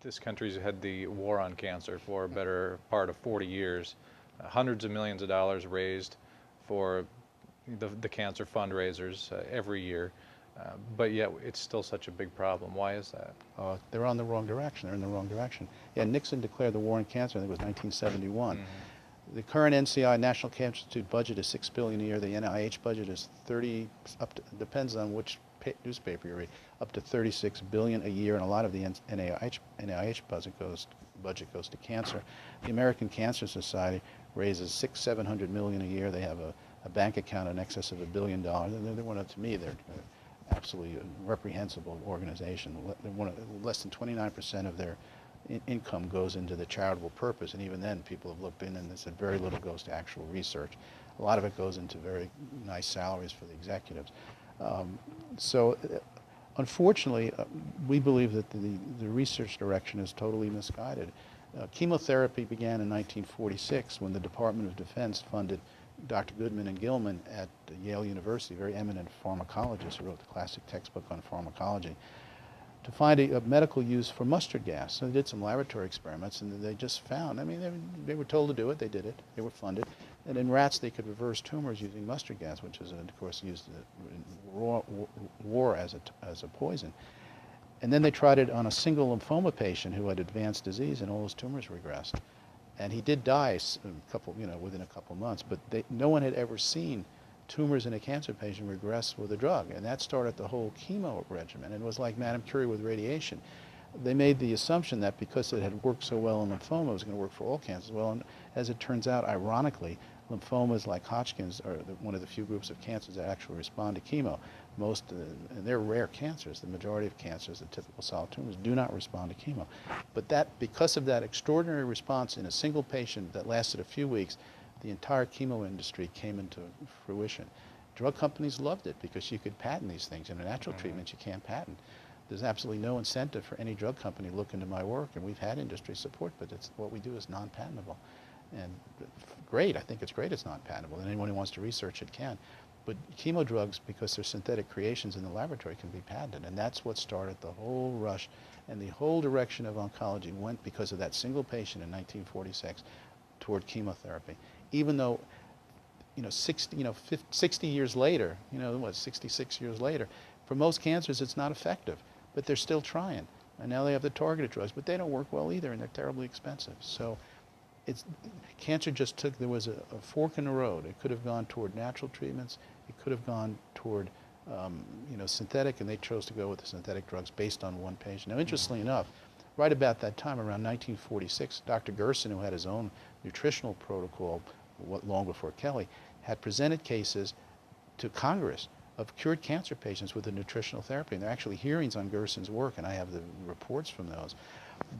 this country's had the war on cancer for a better part of 40 years. Hundreds of millions of dollars raised for the cancer fundraisers every year, but yet it's still such a big problem. Why is that? They're on the wrong direction. They're in the wrong direction. Yeah, Nixon declared the war on cancer, I think it was 1971. The current NCI, National Cancer Institute budget is $6 billion a year. The NIH budget is 30, up to, depends on which newspaper you read, up to $36 billion a year, and a lot of the NIH budget goes to cancer. The American Cancer Society raises $600–700 million a year. They have a bank account in excess of $1 billion. And they're one of, to me, they're absolutely reprehensible organization. Less than 29% of their income goes into the charitable purpose, and even then people have looked in and they said very little goes to actual research. A lot of it goes into very nice salaries for the executives. Unfortunately, we believe that the research direction is totally misguided. Chemotherapy began in 1946 when the Department of Defense funded Dr. Goodman and Gilman at Yale University, very eminent pharmacologists who wrote the classic textbook on pharmacology, to find a medical use for mustard gas. So they did some laboratory experiments, and they just found, I mean, they were told to do it, they did it, they were funded, and in rats they could reverse tumors using mustard gas, which is, of course, used in war as a poison. And then they tried it on a single lymphoma patient who had advanced disease, and all his tumors regressed. And he did die within a couple months, but no one had ever seen tumors in a cancer patient regress with a drug, and that started the whole chemo regimen. And it was like Madame Curie with radiation. They made the assumption that because it had worked so well in lymphoma, it was going to work for all cancers. Well, and as it turns out, ironically, lymphomas like Hodgkin's are one of the few groups of cancers that actually respond to chemo. And they're rare cancers. The majority of cancers, the typical solid tumors, do not respond to chemo. But because of that extraordinary response in a single patient that lasted a few weeks, the entire chemo industry came into fruition. Drug companies loved it because you could patent these things. In a natural treatment, you can't patent. There's absolutely no incentive for any drug company to look into my work, and we've had industry support, but what we do is non-patentable. And great, I think it's great it's non-patentable, and anyone who wants to research it can. But chemo drugs, because they're synthetic creations in the laboratory, can be patented, and that's what started the whole rush. And the whole direction of oncology went, because of that single patient in 1946, toward chemotherapy. Even though, 60 years later, 66 years later, for most cancers it's not effective, but they're still trying. And now they have the targeted drugs, but they don't work well either, and they're terribly expensive. So cancer just there was a fork in the road. It could have gone toward natural treatments. It could have gone toward, synthetic, and they chose to go with the synthetic drugs based on one patient. Now, interestingly enough, right about that time, around 1946, Dr. Gerson, who had his own nutritional protocol long before Kelly, had presented cases to Congress of cured cancer patients with a nutritional therapy. And there are actually hearings on Gerson's work, and I have the reports from those.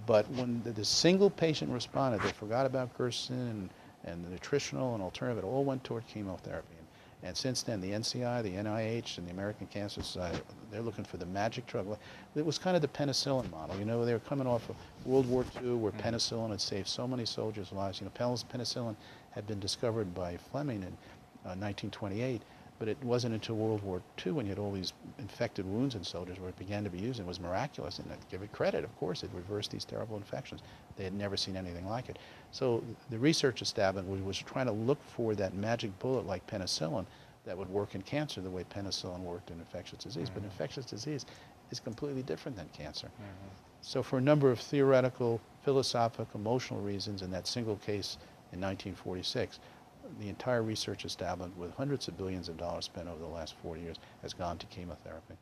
But when the single patient responded, they forgot about Gerson and the nutritional and alternative. It all went toward chemotherapy. And since then, the NCI, the NIH, and the American Cancer Society, they're looking for the magic drug. It was kind of the penicillin model. They were coming off of World War II, where penicillin had saved so many soldiers' lives. Penicillin had been discovered by Fleming in 1928, but it wasn't until World War II, when you had all these infected wounds in soldiers, where it began to be used. It was miraculous, and I'd give it credit. Of course, it reversed these terrible infections. They had never seen anything like it. So the research establishment was trying to look for that magic bullet like penicillin that would work in cancer the way penicillin worked in infectious disease. But infectious disease is completely different than cancer. So for a number of theoretical, philosophical, emotional reasons, in that single case in 1946, the entire research establishment, with hundreds of billions of dollars spent over the last 40 years, has gone to chemotherapy.